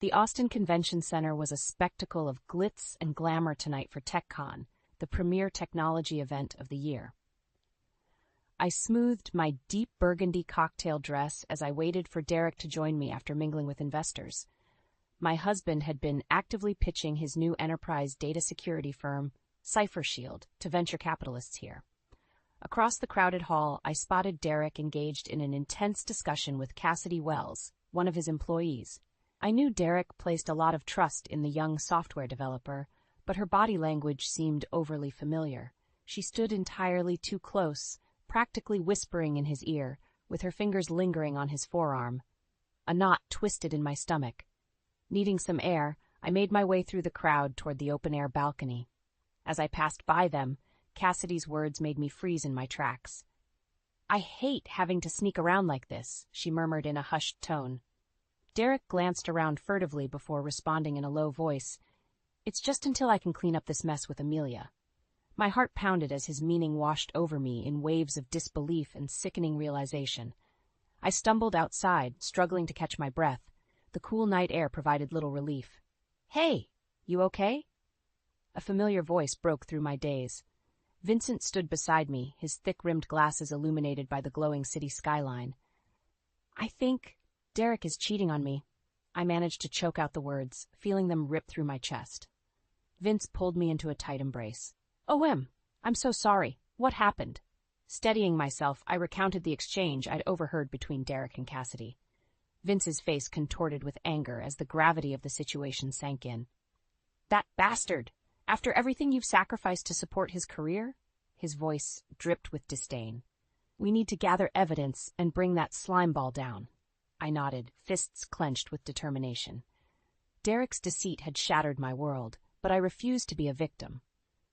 The Austin Convention Center was a spectacle of glitz and glamour tonight for TechCon, the premier technology event of the year. I smoothed my deep burgundy cocktail dress as I waited for Derek to join me after mingling with investors. My husband had been actively pitching his new enterprise data security firm, CipherShield, to venture capitalists here. Across the crowded hall, I spotted Derek engaged in an intense discussion with Cassidy Wells, one of his employees. I knew Derek placed a lot of trust in the young software developer, but her body language seemed overly familiar. She stood entirely too close, practically whispering in his ear, with her fingers lingering on his forearm. A knot twisted in my stomach. Needing some air, I made my way through the crowd toward the open-air balcony. As I passed by them, Cassidy's words made me freeze in my tracks. "I hate having to sneak around like this," she murmured in a hushed tone. Derek glanced around furtively before responding in a low voice. "It's just until I can clean up this mess with Emilia." My heart pounded as his meaning washed over me in waves of disbelief and sickening realization. I stumbled outside, struggling to catch my breath. The cool night air provided little relief. "Hey, you okay?" A familiar voice broke through my daze. Vincent stood beside me, his thick-rimmed glasses illuminated by the glowing city skyline. "I think Derek is cheating on me." I managed to choke out the words, feeling them rip through my chest. Vince pulled me into a tight embrace. I'm so sorry. What happened?" Steadying myself, I recounted the exchange I'd overheard between Derek and Cassidy. Vince's face contorted with anger as the gravity of the situation sank in. "That bastard! After everything you've sacrificed to support his career?" His voice dripped with disdain. "We need to gather evidence and bring that slimeball down." I nodded, fists clenched with determination. Derek's deceit had shattered my world, but I refused to be a victim.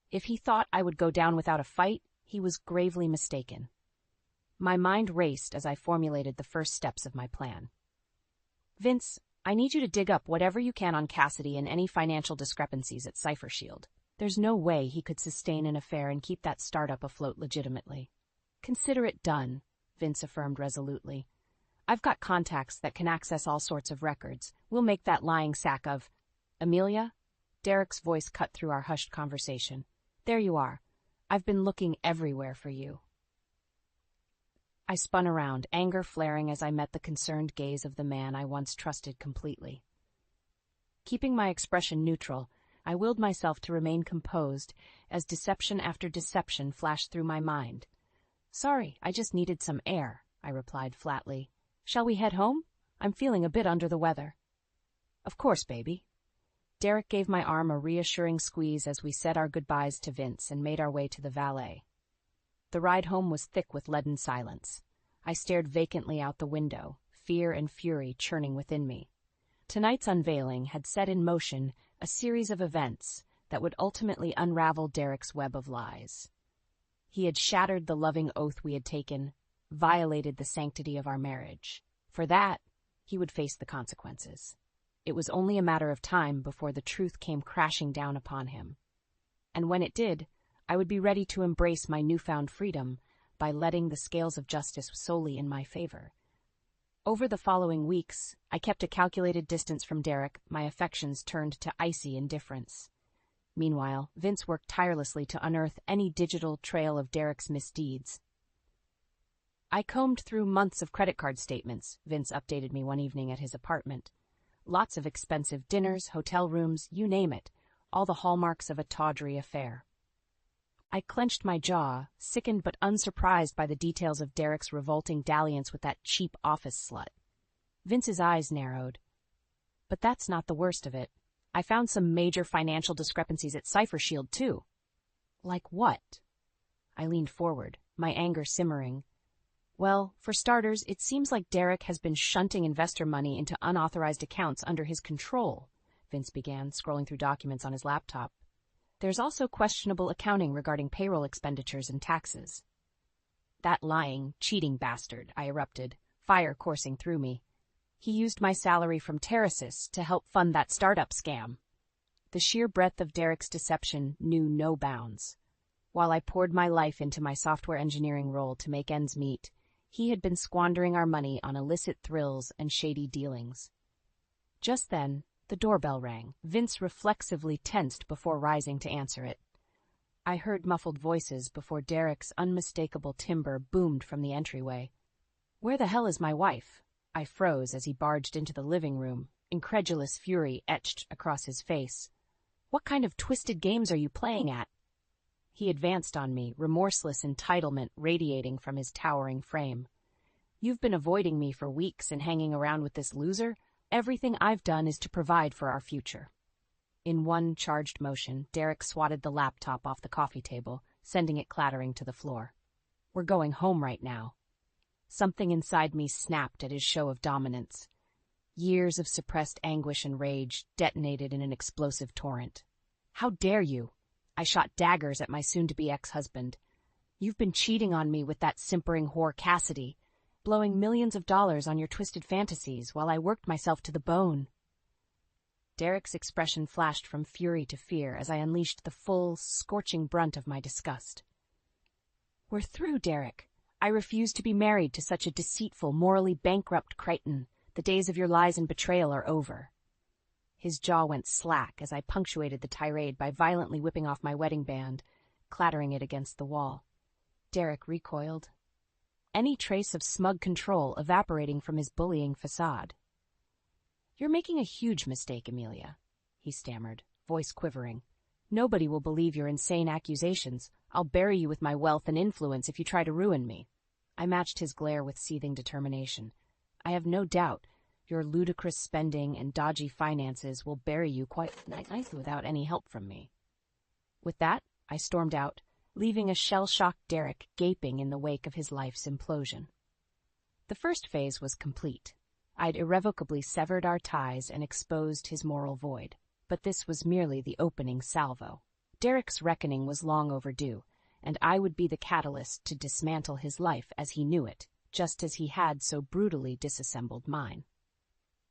If he thought I would go down without a fight, he was gravely mistaken. My mind raced as I formulated the first steps of my plan. "Vince, I need you to dig up whatever you can on Cassidy and any financial discrepancies at CipherShield. There's no way he could sustain an affair and keep that startup afloat legitimately." "Consider it done," Vince affirmed resolutely. "I've got contacts that can access all sorts of records. We'll make that lying sack of—" "Emilia?" Derek's voice cut through our hushed conversation. "There you are. I've been looking everywhere for you." I spun around, anger flaring as I met the concerned gaze of the man I once trusted completely. Keeping my expression neutral, I willed myself to remain composed as deception after deception flashed through my mind. "Sorry, I just needed some air," I replied flatly. "Shall we head home? I'm feeling a bit under the weather." "Of course, baby." Derek gave my arm a reassuring squeeze as we said our goodbyes to Vince and made our way to the valet. The ride home was thick with leaden silence. I stared vacantly out the window, fear and fury churning within me. Tonight's unveiling had set in motion a series of events that would ultimately unravel Derek's web of lies. He had shattered the loving oath we had taken, violated the sanctity of our marriage. For that, he would face the consequences. It was only a matter of time before the truth came crashing down upon him. And when it did, I would be ready to embrace my newfound freedom by letting the scales of justice solely in my favor. Over the following weeks, I kept a calculated distance from Derek, my affections turned to icy indifference. Meanwhile, Vince worked tirelessly to unearth any digital trail of Derek's misdeeds. I combed through months of credit card statements, Vince updated me one evening at his apartment. Lots of expensive dinners, hotel rooms, you name it, all the hallmarks of a tawdry affair. I clenched my jaw, sickened but unsurprised by the details of Derek's revolting dalliance with that cheap office slut. Vince's eyes narrowed. But that's not the worst of it. I found some major financial discrepancies at CipherShield, too. Like what? I leaned forward, my anger simmering. Well, for starters, it seems like Derek has been shunting investor money into unauthorized accounts under his control, Vince began, scrolling through documents on his laptop. There's also questionable accounting regarding payroll expenditures and taxes. That lying, cheating bastard, I erupted, fire coursing through me. He used my salary from Terrasis to help fund that startup scam. The sheer breadth of Derek's deception knew no bounds. While I poured my life into my software engineering role to make ends meet, he had been squandering our money on illicit thrills and shady dealings. Just then, The doorbell rang. Vince reflexively tensed before rising to answer it. I heard muffled voices before Derek's unmistakable timbre boomed from the entryway. "Where the hell is my wife?" I froze as he barged into the living room, incredulous fury etched across his face. "What kind of twisted games are you playing at?" He advanced on me, remorseless entitlement radiating from his towering frame. "You've been avoiding me for weeks and hanging around with this loser. Everything I've done is to provide for our future." In one charged motion, Derek swatted the laptop off the coffee table, sending it clattering to the floor. "We're going home right now." Something inside me snapped at his show of dominance. Years of suppressed anguish and rage detonated in an explosive torrent. "How dare you?" I shot daggers at my soon-to-be ex-husband. "You've been cheating on me with that simpering whore Cassidy, blowing millions of dollars on your twisted fantasies while I worked myself to the bone." Derek's expression flashed from fury to fear as I unleashed the full, scorching brunt of my disgust. "We're through, Derek. I refuse to be married to such a deceitful, morally bankrupt cretin. The days of your lies and betrayal are over." His jaw went slack as I punctuated the tirade by violently whipping off my wedding band, clattering it against the wall. Derek recoiled, any trace of smug control evaporating from his bullying facade. "You're making a huge mistake, Emilia," he stammered, voice quivering. "Nobody will believe your insane accusations. I'll bury you with my wealth and influence if you try to ruin me." I matched his glare with seething determination. "I have no doubt your ludicrous spending and dodgy finances will bury you quite nicely without any help from me." With that, I stormed out, leaving a shell-shocked Derek gaping in the wake of his life's implosion. The first phase was complete. I'd irrevocably severed our ties and exposed his moral void, but this was merely the opening salvo. Derek's reckoning was long overdue, and I would be the catalyst to dismantle his life as he knew it, just as he had so brutally disassembled mine.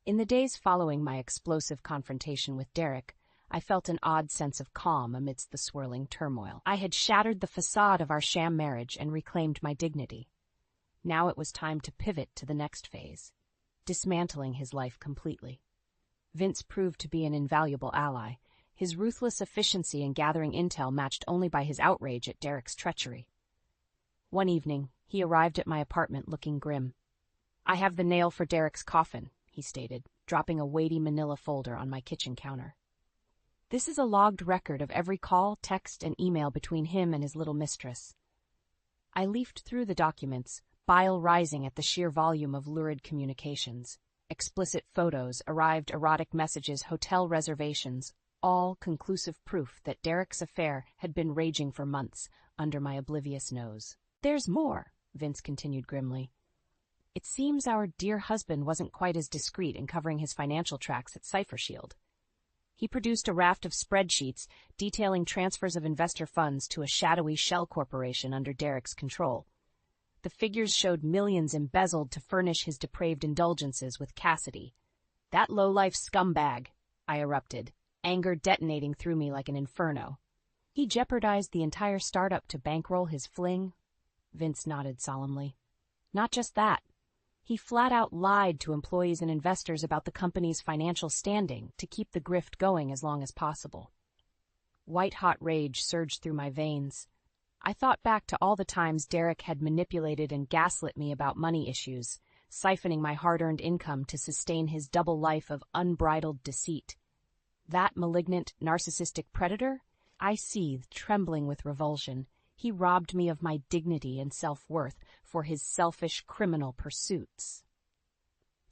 In the days following my explosive confrontation with Derek, I felt an odd sense of calm amidst the swirling turmoil. I had shattered the facade of our sham marriage and reclaimed my dignity. Now it was time to pivot to the next phase, dismantling his life completely. Vince proved to be an invaluable ally, his ruthless efficiency in gathering intel matched only by his outrage at Derek's treachery. One evening, he arrived at my apartment looking grim. "I have the nail for Derek's coffin," he stated, dropping a weighty manila folder on my kitchen counter. "This is a logged record of every call, text, and email between him and his little mistress." I leafed through the documents, bile rising at the sheer volume of lurid communications. Explicit photos, arrived erotic messages, hotel reservations, all conclusive proof that Derek's affair had been raging for months under my oblivious nose. "There's more," Vince continued grimly. "It seems our dear husband wasn't quite as discreet in covering his financial tracks at Cipher Shield. He produced a raft of spreadsheets detailing transfers of investor funds to a shadowy shell corporation under Derek's control. The figures showed millions embezzled to furnish his depraved indulgences with Cassidy. "That low-life scumbag," I erupted, anger detonating through me like an inferno. "He jeopardized the entire startup to bankroll his fling?" Vince nodded solemnly. "Not just that. He flat-out lied to employees and investors about the company's financial standing to keep the grift going as long as possible." White-hot rage surged through my veins. I thought back to all the times Derek had manipulated and gaslit me about money issues, siphoning my hard-earned income to sustain his double life of unbridled deceit. That malignant, narcissistic predator? I seethed, trembling with revulsion. He robbed me of my dignity and self-worth for his selfish, criminal pursuits.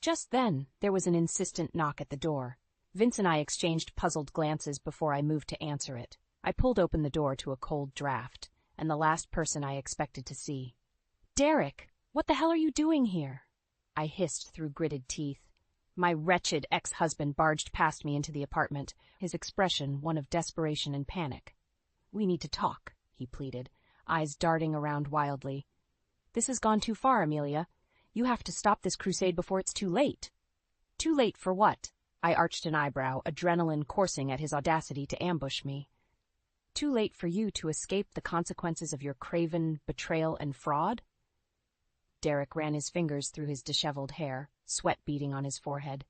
Just then, there was an insistent knock at the door. Vince and I exchanged puzzled glances before I moved to answer it. I pulled open the door to a cold draft, and the last person I expected to see. "Derek, what the hell are you doing here?" I hissed through gritted teeth. My wretched ex-husband barged past me into the apartment, his expression one of desperation and panic. "We need to talk," he pleaded, eyes darting around wildly. "This has gone too far, Emilia. You have to stop this crusade before it's too late." "Too late for what?" I arched an eyebrow, adrenaline coursing at his audacity to ambush me. "Too late for you to escape the consequences of your craven betrayal and fraud?" Derek ran his fingers through his disheveled hair, sweat beading on his forehead.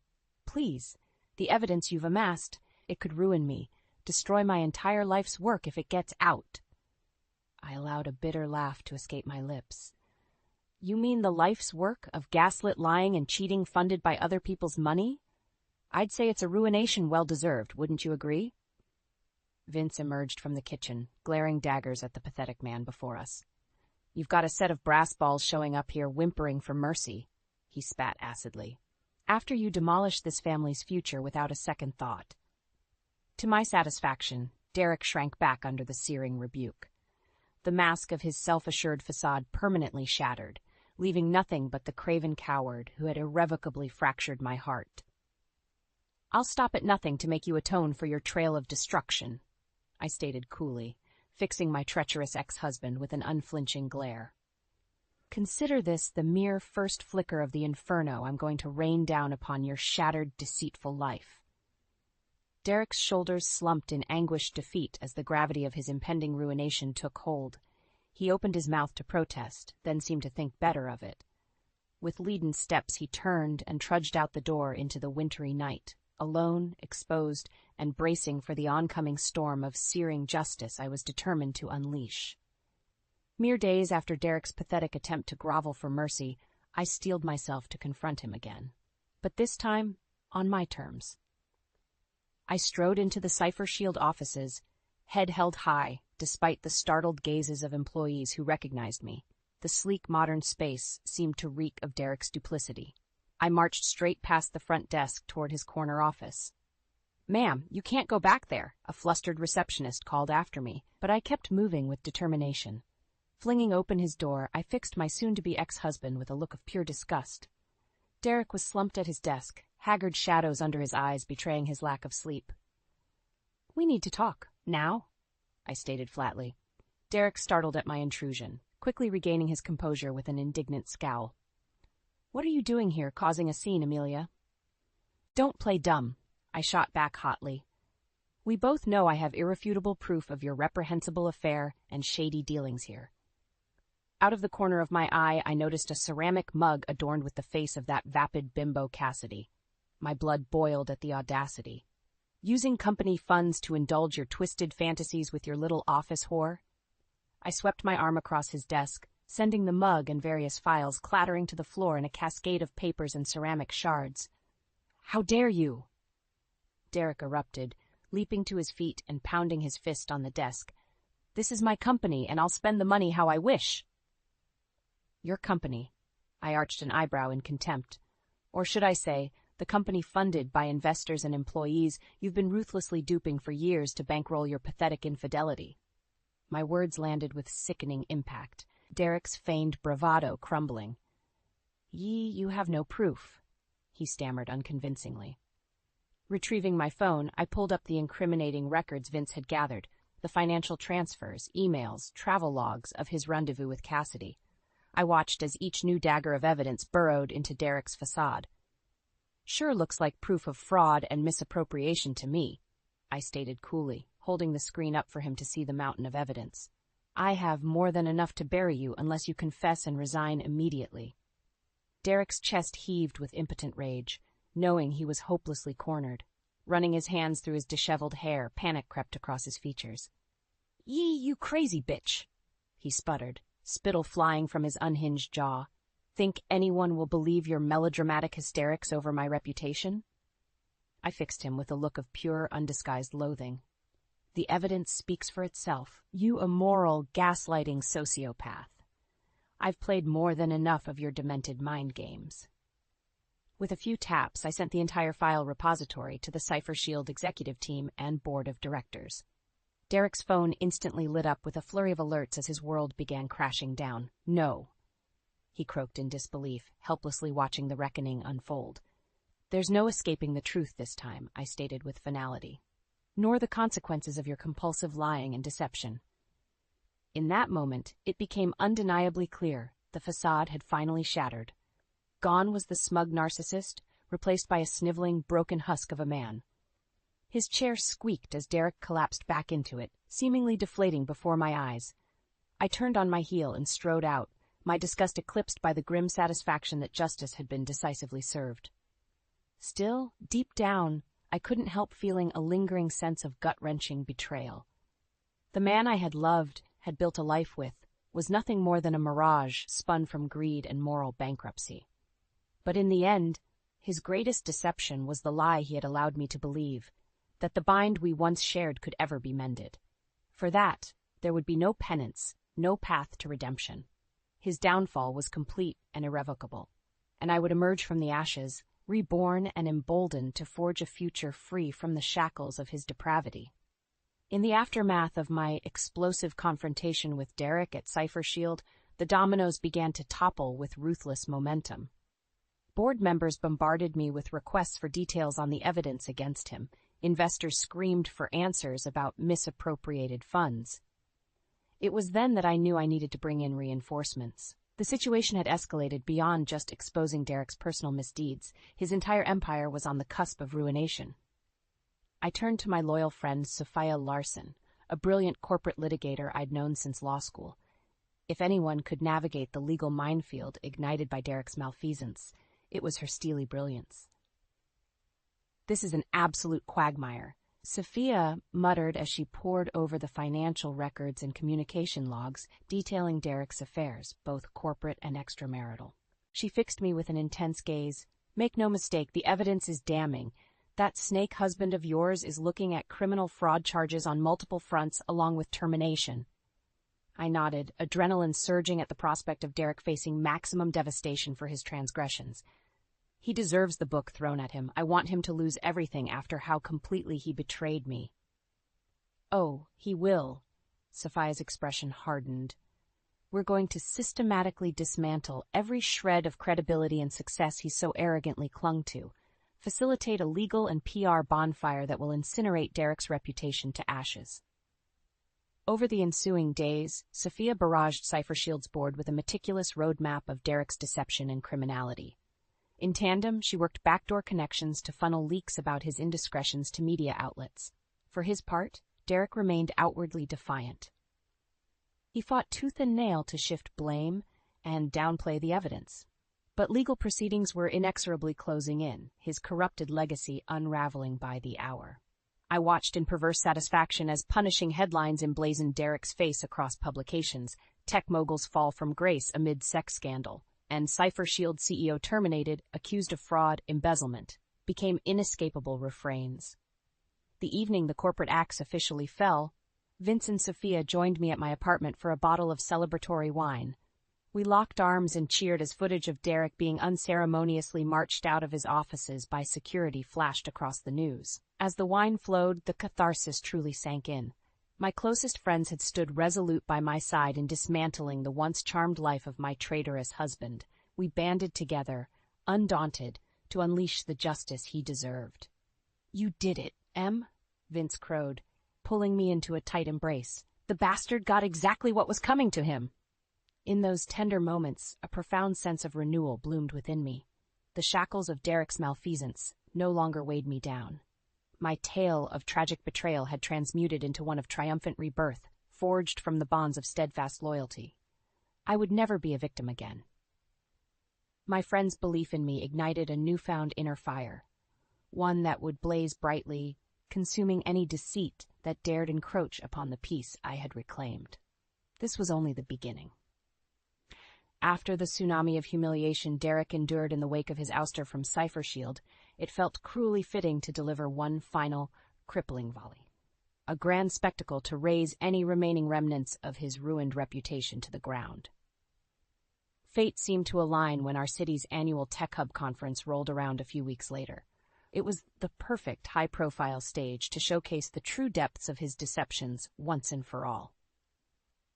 "Please, The evidence you've amassed, it could ruin me, destroy my entire life's work if it gets out." I allowed a bitter laugh to escape my lips. "You mean the life's work of gaslit lying and cheating funded by other people's money? I'd say it's a ruination well-deserved, wouldn't you agree?" Vince emerged from the kitchen, glaring daggers at the pathetic man before us. "You've got a set of brass balls showing up here whimpering for mercy," he spat acidly, "after you demolish this family's future without a second thought." To my satisfaction, Derek shrank back under the searing rebuke. The mask of his self-assured facade permanently shattered, leaving nothing but the craven coward who had irrevocably fractured my heart. "I'll stop at nothing to make you atone for your trail of destruction," I stated coolly, fixing my treacherous ex-husband with an unflinching glare. "Consider this the mere first flicker of the inferno I'm going to rain down upon your shattered, deceitful life." Derek's shoulders slumped in anguished defeat as the gravity of his impending ruination took hold. He opened his mouth to protest, then seemed to think better of it. With leaden steps he turned and trudged out the door into the wintry night, alone, exposed, and bracing for the oncoming storm of searing justice I was determined to unleash. Mere days after Derek's pathetic attempt to grovel for mercy, I steeled myself to confront him again. But this time, on my terms. I strode into the Cipher Shield offices, head held high, despite the startled gazes of employees who recognized me. The sleek modern space seemed to reek of Derek's duplicity. I marched straight past the front desk toward his corner office. "Ma'am, you can't go back there," a flustered receptionist called after me, but I kept moving with determination. Flinging open his door, I fixed my soon-to-be ex-husband with a look of pure disgust. Derek was slumped at his desk, haggard shadows under his eyes betraying his lack of sleep. "We need to talk. Now?" I stated flatly. Derek startled at my intrusion, quickly regaining his composure with an indignant scowl. "What are you doing here, causing a scene, Emilia?" "Don't play dumb," I shot back hotly. "We both know I have irrefutable proof of your reprehensible affair and shady dealings here." Out of the corner of my eye, I noticed a ceramic mug adorned with the face of that vapid bimbo Cassidy. My blood boiled at the audacity. "Using company funds to indulge your twisted fantasies with your little office whore?" I swept my arm across his desk, sending the mug and various files clattering to the floor in a cascade of papers and ceramic shards. "How dare you!" Derek erupted, leaping to his feet and pounding his fist on the desk. "This is my company, and I'll spend the money how I wish." "Your company?" I arched an eyebrow in contempt. "Or should I say, the company funded by investors and employees you've been ruthlessly duping for years to bankroll your pathetic infidelity." My words landed with sickening impact, Derek's feigned bravado crumbling. You have no proof," he stammered unconvincingly. Retrieving my phone, I pulled up the incriminating records Vince had gathered, the financial transfers, emails, travel logs of his rendezvous with Cassidy. I watched as each new dagger of evidence burrowed into Derek's facade. "Sure looks like proof of fraud and misappropriation to me," I stated coolly, holding the screen up for him to see the mountain of evidence. "I have more than enough to bury you unless you confess and resign immediately." Derek's chest heaved with impotent rage, knowing he was hopelessly cornered. Running his hands through his disheveled hair, panic crept across his features. You crazy bitch," he sputtered, spittle flying from his unhinged jaw. "Think anyone will believe your melodramatic hysterics over my reputation?" I fixed him with a look of pure, undisguised loathing. "The evidence speaks for itself, you immoral, gaslighting sociopath. I've played more than enough of your demented mind games." With a few taps, I sent the entire file repository to the Cipher Shield executive team and board of directors. Derek's phone instantly lit up with a flurry of alerts as his world began crashing down. "No," he croaked in disbelief, helplessly watching the reckoning unfold. "There's no escaping the truth this time," I stated with finality, "nor the consequences of your compulsive lying and deception." In that moment, it became undeniably clear the facade had finally shattered. Gone was the smug narcissist, replaced by a sniveling, broken husk of a man. His chair squeaked as Derek collapsed back into it, seemingly deflating before my eyes. I turned on my heel and strode out, my disgust eclipsed by the grim satisfaction that justice had been decisively served. Still, deep down, I couldn't help feeling a lingering sense of gut-wrenching betrayal. The man I had loved, had built a life with, was nothing more than a mirage spun from greed and moral bankruptcy. But in the end, his greatest deception was the lie he had allowed me to believe, that the bind we once shared could ever be mended. For that, there would be no penance, no path to redemption. His downfall was complete and irrevocable, and I would emerge from the ashes, reborn and emboldened to forge a future free from the shackles of his depravity. In the aftermath of my explosive confrontation with Derek at Cypher Shield, the dominoes began to topple with ruthless momentum. Board members bombarded me with requests for details on the evidence against him. Investors screamed for answers about misappropriated funds. It was then that I knew I needed to bring in reinforcements. The situation had escalated beyond just exposing Derek's personal misdeeds. His entire empire was on the cusp of ruination. I turned to my loyal friend Sophia Larson, a brilliant corporate litigator I'd known since law school. If anyone could navigate the legal minefield ignited by Derek's malfeasance, it was her steely brilliance. "This is an absolute quagmire," Sophia muttered as she pored over the financial records and communication logs detailing Derek's affairs, both corporate and extramarital. She fixed me with an intense gaze. "Make no mistake, the evidence is damning. That snake husband of yours is looking at criminal fraud charges on multiple fronts along with termination." I nodded, adrenaline surging at the prospect of Derek facing maximum devastation for his transgressions. He deserves the book thrown at him. I want him to lose everything after how completely he betrayed me. "Oh, he will." Sophia's expression hardened. "We're going to systematically dismantle every shred of credibility and success he so arrogantly clung to. Facilitate a legal and PR bonfire that will incinerate Derek's reputation to ashes." Over the ensuing days, Sophia barraged Cypher Shield's board with a meticulous roadmap of Derek's deception and criminality. In tandem, she worked backdoor connections to funnel leaks about his indiscretions to media outlets. For his part, Derek remained outwardly defiant. He fought tooth and nail to shift blame and downplay the evidence. But legal proceedings were inexorably closing in, his corrupted legacy unraveling by the hour. I watched in perverse satisfaction as punishing headlines emblazoned Derek's face across publications. Tech moguls fall from grace amid sex scandal, and Cypher Shield CEO terminated, accused of fraud, embezzlement, became inescapable refrains. The evening the corporate axe officially fell, Vince and Sophia joined me at my apartment for a bottle of celebratory wine. We locked arms and cheered as footage of Derek being unceremoniously marched out of his offices by security flashed across the news. As the wine flowed, the catharsis truly sank in. My closest friends had stood resolute by my side in dismantling the once charmed life of my traitorous husband. We banded together, undaunted, to unleash the justice he deserved. "You did it, Em," Vince crowed, pulling me into a tight embrace. "The bastard got exactly what was coming to him." In those tender moments, a profound sense of renewal bloomed within me. The shackles of Derek's malfeasance no longer weighed me down. My tale of tragic betrayal had transmuted into one of triumphant rebirth, forged from the bonds of steadfast loyalty. I would never be a victim again. My friend's belief in me ignited a newfound inner fire, one that would blaze brightly, consuming any deceit that dared encroach upon the peace I had reclaimed. This was only the beginning. After the tsunami of humiliation Derek endured in the wake of his ouster from Cypher Shield, it felt cruelly fitting to deliver one final, crippling volley. A grand spectacle to raze any remaining remnants of his ruined reputation to the ground. Fate seemed to align when our city's annual Tech Hub conference rolled around a few weeks later. It was the perfect high-profile stage to showcase the true depths of his deceptions once and for all.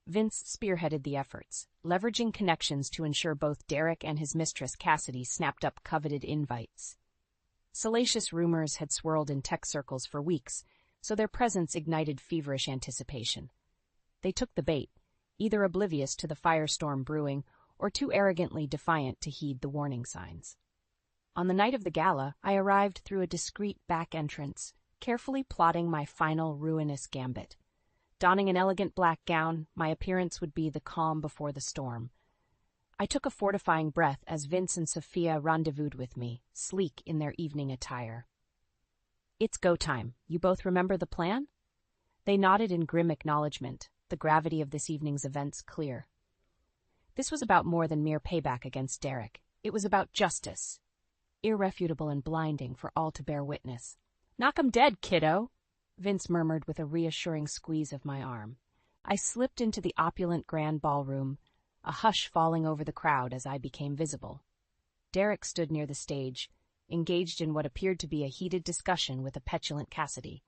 Vince spearheaded the efforts, leveraging connections to ensure both Derek and his mistress Cassidy snapped up coveted invites. Salacious rumors had swirled in tech circles for weeks, so their presence ignited feverish anticipation. They took the bait, either oblivious to the firestorm brewing or too arrogantly defiant to heed the warning signs. On the night of the gala, I arrived through a discreet back entrance, carefully plotting my final ruinous gambit. Donning an elegant black gown, my appearance would be the calm before the storm. I took a fortifying breath as Vince and Sophia rendezvoused with me, sleek in their evening attire. It's go time. You both remember the plan? They nodded in grim acknowledgement, the gravity of this evening's events clear. This was about more than mere payback against Derek. It was about justice, irrefutable and blinding for all to bear witness. "Knock 'em dead, kiddo," Vince murmured with a reassuring squeeze of my arm. I slipped into the opulent grand ballroom, a hush falling over the crowd as I became visible. Derek stood near the stage, engaged in what appeared to be a heated discussion with a petulant Cassidy.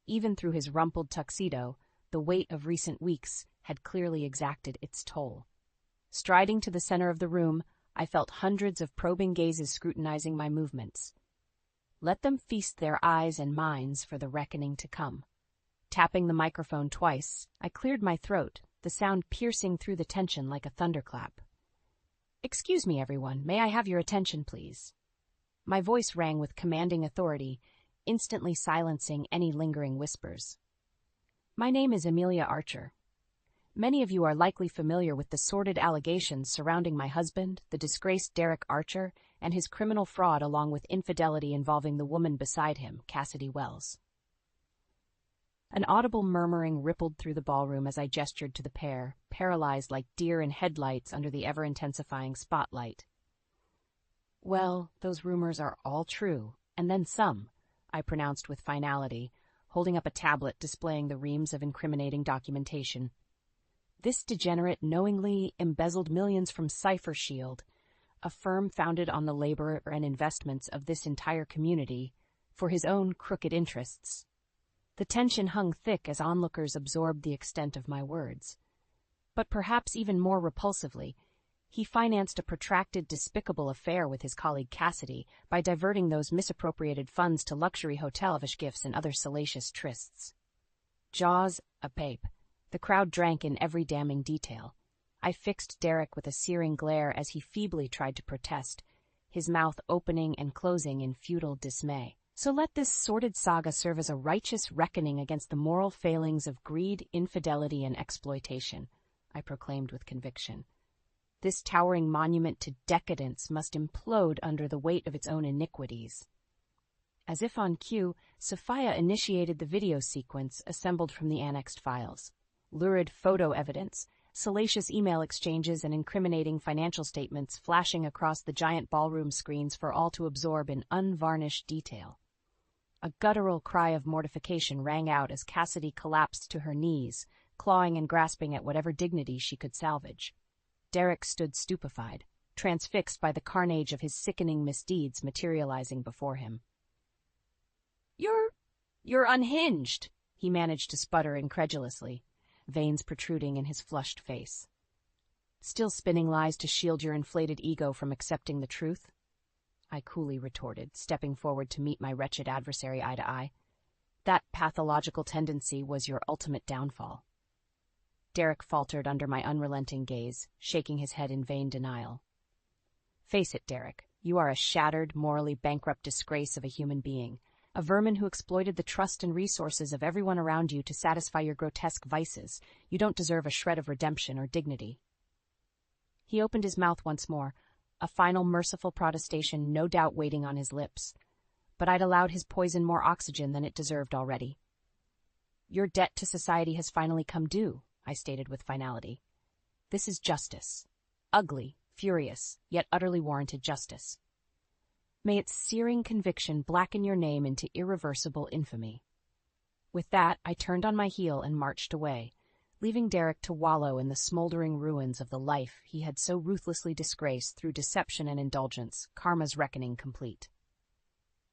Even through his rumpled tuxedo, the weight of recent weeks had clearly exacted its toll. Striding to the center of the room, I felt hundreds of probing gazes scrutinizing my movements. Let them feast their eyes and minds for the reckoning to come. Tapping the microphone twice, I cleared my throat, the sound piercing through the tension like a thunderclap. "Excuse me, everyone. May I have your attention, please?" My voice rang with commanding authority, instantly silencing any lingering whispers. "My name is Emilia Archer. Many of you are likely familiar with the sordid allegations surrounding my husband, the disgraced Derek Archer, and his criminal fraud along with infidelity involving the woman beside him, Cassidy Wells." An audible murmuring rippled through the ballroom as I gestured to the pair, paralyzed like deer in headlights under the ever-intensifying spotlight. "Well, those rumors are all true, and then some," I pronounced with finality, holding up a tablet displaying the reams of incriminating documentation. "This degenerate knowingly embezzled millions from Cipher Shield, a firm founded on the labor and investments of this entire community, for his own crooked interests." The tension hung thick as onlookers absorbed the extent of my words. But perhaps even more repulsively, he financed a protracted, despicable affair with his colleague Cassidy by diverting those misappropriated funds to luxury hotel gifts and other salacious trysts. Jaws agape. The crowd drank in every damning detail. I fixed Derek with a searing glare as he feebly tried to protest, his mouth opening and closing in futile dismay. "So let this sordid saga serve as a righteous reckoning against the moral failings of greed, infidelity, and exploitation," I proclaimed with conviction. "This towering monument to decadence must implode under the weight of its own iniquities." As if on cue, Sophia initiated the video sequence assembled from the annexed files. Lurid photo evidence, salacious email exchanges, and incriminating financial statements flashing across the giant ballroom screens for all to absorb in unvarnished detail. A guttural cry of mortification rang out as Cassidy collapsed to her knees, clawing and grasping at whatever dignity she could salvage. Derek stood stupefied, transfixed by the carnage of his sickening misdeeds materializing before him. You're unhinged," he managed to sputter incredulously, veins protruding in his flushed face. "Still spinning lies to shield your inflated ego from accepting the truth?" I coolly retorted, stepping forward to meet my wretched adversary eye to eye. "That pathological tendency was your ultimate downfall." Derek faltered under my unrelenting gaze, shaking his head in vain denial. "Face it, Derek, you are a shattered, morally bankrupt disgrace of a human being, a vermin who exploited the trust and resources of everyone around you to satisfy your grotesque vices. You don't deserve a shred of redemption or dignity." He opened his mouth once more, a final merciful protestation no doubt waiting on his lips, but I'd allowed his poison more oxygen than it deserved already. "Your debt to society has finally come due," I stated with finality. "This is justice. Ugly, furious, yet utterly warranted justice. May its searing conviction blacken your name into irreversible infamy." With that, I turned on my heel and marched away, leaving Derek to wallow in the smoldering ruins of the life he had so ruthlessly disgraced through deception and indulgence, karma's reckoning complete.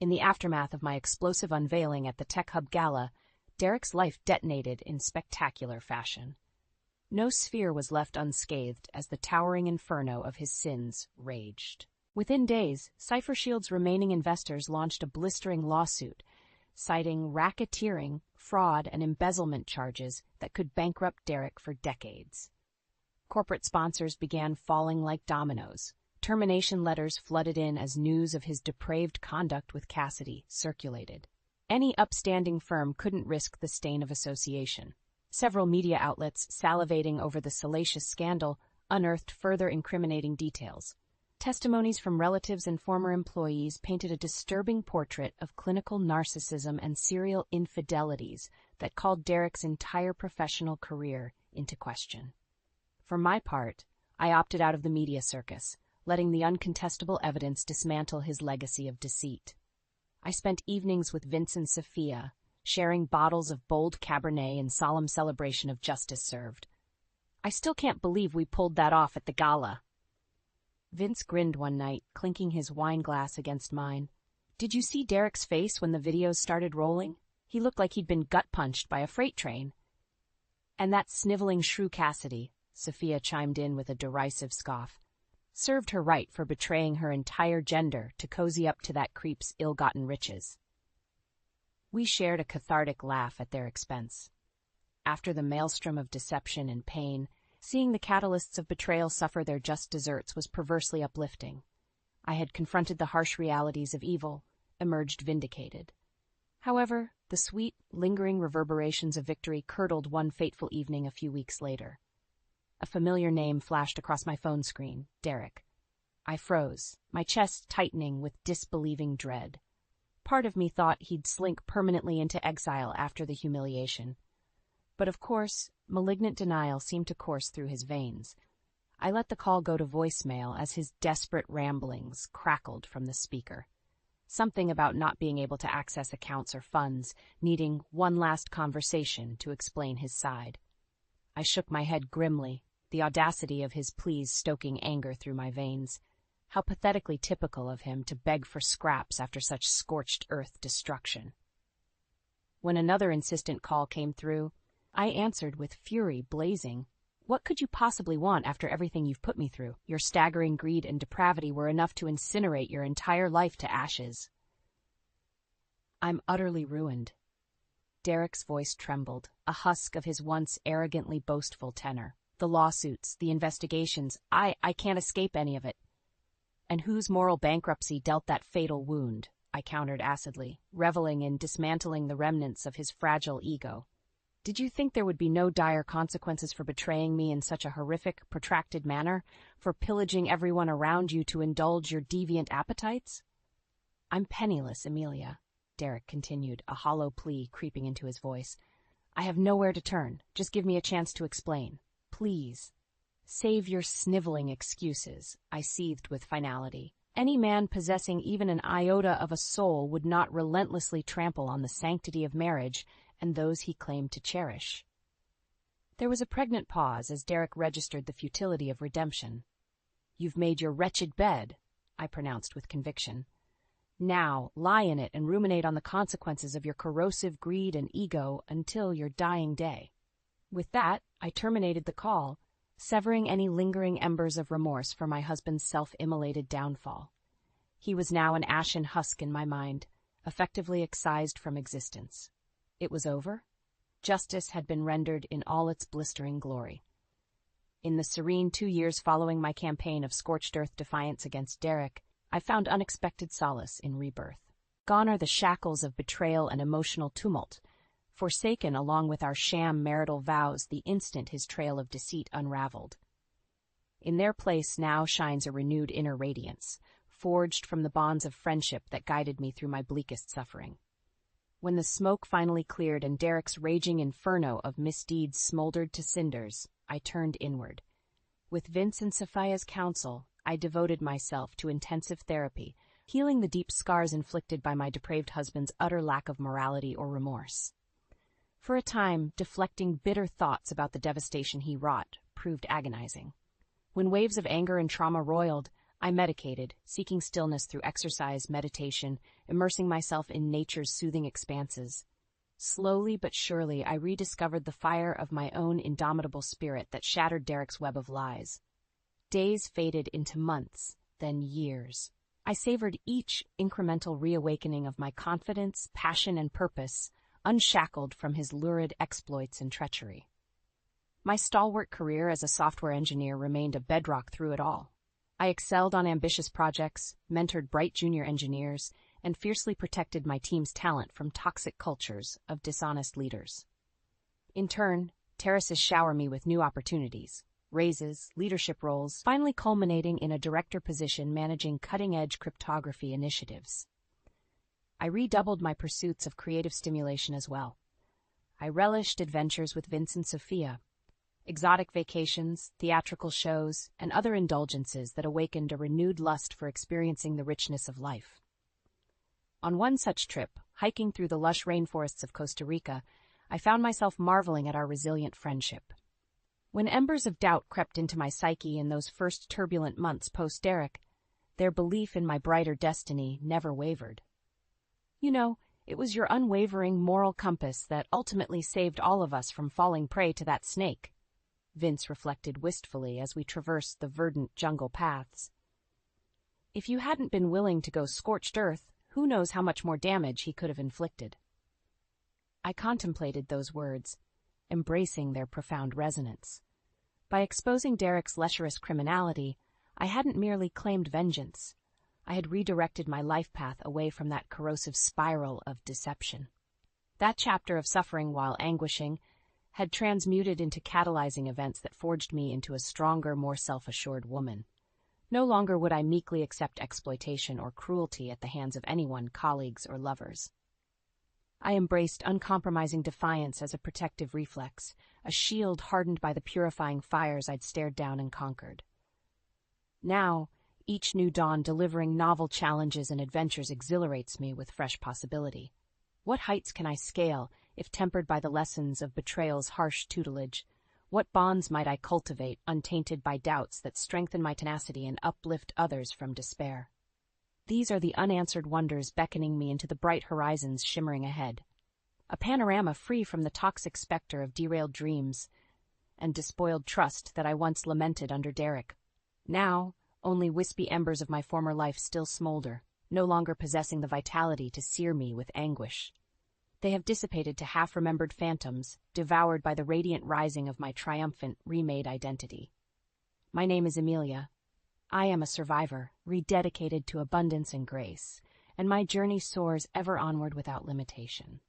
In the aftermath of my explosive unveiling at the Tech Hub Gala, Derek's life detonated in spectacular fashion. No sphere was left unscathed as the towering inferno of his sins raged. Within days, Cipher Shield's remaining investors launched a blistering lawsuit, citing racketeering, fraud, and embezzlement charges that could bankrupt Derek for decades. Corporate sponsors began falling like dominoes. Termination letters flooded in as news of his depraved conduct with Cassidy circulated. Any upstanding firm couldn't risk the stain of association. Several media outlets, salivating over the salacious scandal, unearthed further incriminating details. Testimonies from relatives and former employees painted a disturbing portrait of clinical narcissism and serial infidelities that called Derek's entire professional career into question. For my part, I opted out of the media circus, letting the uncontestable evidence dismantle his legacy of deceit. I spent evenings with Vince and Sophia, sharing bottles of bold Cabernet in solemn celebration of justice served. I still can't believe we pulled that off at the gala. Vince grinned one night, clinking his wine glass against mine. Did you see Derek's face when the videos started rolling? He looked like he'd been gut-punched by a freight train. And that sniveling shrew Cassidy, Sophia chimed in with a derisive scoff, served her right for betraying her entire gender to cozy up to that creep's ill-gotten riches. We shared a cathartic laugh at their expense. After the maelstrom of deception and pain, seeing the catalysts of betrayal suffer their just deserts was perversely uplifting. I had confronted the harsh realities of evil, emerged vindicated. However, the sweet, lingering reverberations of victory curdled one fateful evening a few weeks later. A familiar name flashed across my phone screen, Derek. I froze, my chest tightening with disbelieving dread. Part of me thought he'd slink permanently into exile after the humiliation. But of course, malignant denial seemed to course through his veins. I let the call go to voicemail as his desperate ramblings crackled from the speaker. Something about not being able to access accounts or funds, needing one last conversation to explain his side. I shook my head grimly, the audacity of his pleas stoking anger through my veins. How pathetically typical of him to beg for scraps after such scorched earth destruction. When another insistent call came through, I answered with fury blazing. What could you possibly want after everything you've put me through? Your staggering greed and depravity were enough to incinerate your entire life to ashes. I'm utterly ruined. Derek's voice trembled, a husk of his once arrogantly boastful tenor. The lawsuits, the investigations, I can't escape any of it. And whose moral bankruptcy dealt that fatal wound? I countered acidly, reveling in dismantling the remnants of his fragile ego. Did you think there would be no dire consequences for betraying me in such a horrific, protracted manner, for pillaging everyone around you to indulge your deviant appetites? I'm penniless, Emilia, Derek continued, a hollow plea creeping into his voice. I have nowhere to turn. Just give me a chance to explain. Please. Save your sniveling excuses, I seethed with finality. Any man possessing even an iota of a soul would not relentlessly trample on the sanctity of marriage and those he claimed to cherish. There was a pregnant pause as Derek registered the futility of redemption. You've made your wretched bed, I pronounced with conviction. Now lie in it and ruminate on the consequences of your corrosive greed and ego until your dying day. With that, I terminated the call, severing any lingering embers of remorse for my husband's self-immolated downfall. He was now an ashen husk in my mind, effectively excised from existence. It was over. Justice had been rendered in all its blistering glory. In the serene 2 years following my campaign of scorched earth defiance against Derek, I found unexpected solace in rebirth. Gone are the shackles of betrayal and emotional tumult, forsaken along with our sham marital vows the instant his trail of deceit unraveled. In their place now shines a renewed inner radiance, forged from the bonds of friendship that guided me through my bleakest suffering. When the smoke finally cleared and Derek's raging inferno of misdeeds smoldered to cinders, I turned inward. With Vince and Sophia's counsel, I devoted myself to intensive therapy, healing the deep scars inflicted by my depraved husband's utter lack of morality or remorse. For a time, deflecting bitter thoughts about the devastation he wrought proved agonizing. When waves of anger and trauma roiled, I medicated, seeking stillness through exercise, meditation, immersing myself in nature's soothing expanses. Slowly but surely, I rediscovered the fire of my own indomitable spirit that shattered Derek's web of lies. Days faded into months, then years. I savored each incremental reawakening of my confidence, passion, and purpose, unshackled from his lurid exploits and treachery. My stalwart career as a software engineer remained a bedrock through it all. I excelled on ambitious projects, mentored bright junior engineers, and fiercely protected my team's talent from toxic cultures of dishonest leaders. In turn, terraces shower me with new opportunities, raises, leadership roles, finally culminating in a director position managing cutting-edge cryptography initiatives. I redoubled my pursuits of creative stimulation as well. I relished adventures with Vince and Sophia, exotic vacations, theatrical shows, and other indulgences that awakened a renewed lust for experiencing the richness of life. On one such trip, hiking through the lush rainforests of Costa Rica, I found myself marveling at our resilient friendship. When embers of doubt crept into my psyche in those first turbulent months post-Derek, their belief in my brighter destiny never wavered. You know, it was your unwavering moral compass that ultimately saved all of us from falling prey to that snake, Vince reflected wistfully as we traversed the verdant jungle paths. If you hadn't been willing to go scorched earth, who knows how much more damage he could have inflicted. I contemplated those words, embracing their profound resonance. By exposing Derek's lecherous criminality, I hadn't merely claimed vengeance. I had redirected my life path away from that corrosive spiral of deception. That chapter of suffering while anguishing had transmuted into catalyzing events that forged me into a stronger, more self-assured woman. No longer would I meekly accept exploitation or cruelty at the hands of anyone, colleagues or lovers. I embraced uncompromising defiance as a protective reflex, a shield hardened by the purifying fires I'd stared down and conquered. Now, each new dawn delivering novel challenges and adventures exhilarates me with fresh possibility. What heights can I scale, if tempered by the lessons of betrayal's harsh tutelage? What bonds might I cultivate, untainted by doubts that strengthen my tenacity and uplift others from despair? These are the unanswered wonders beckoning me into the bright horizons shimmering ahead. A panorama free from the toxic specter of derailed dreams and despoiled trust that I once lamented under Derek. Now, only wispy embers of my former life still smolder, no longer possessing the vitality to sear me with anguish. They have dissipated to half-remembered phantoms, devoured by the radiant rising of my triumphant, remade identity. My name is Emilia. I am a survivor, rededicated to abundance and grace, and my journey soars ever onward without limitation.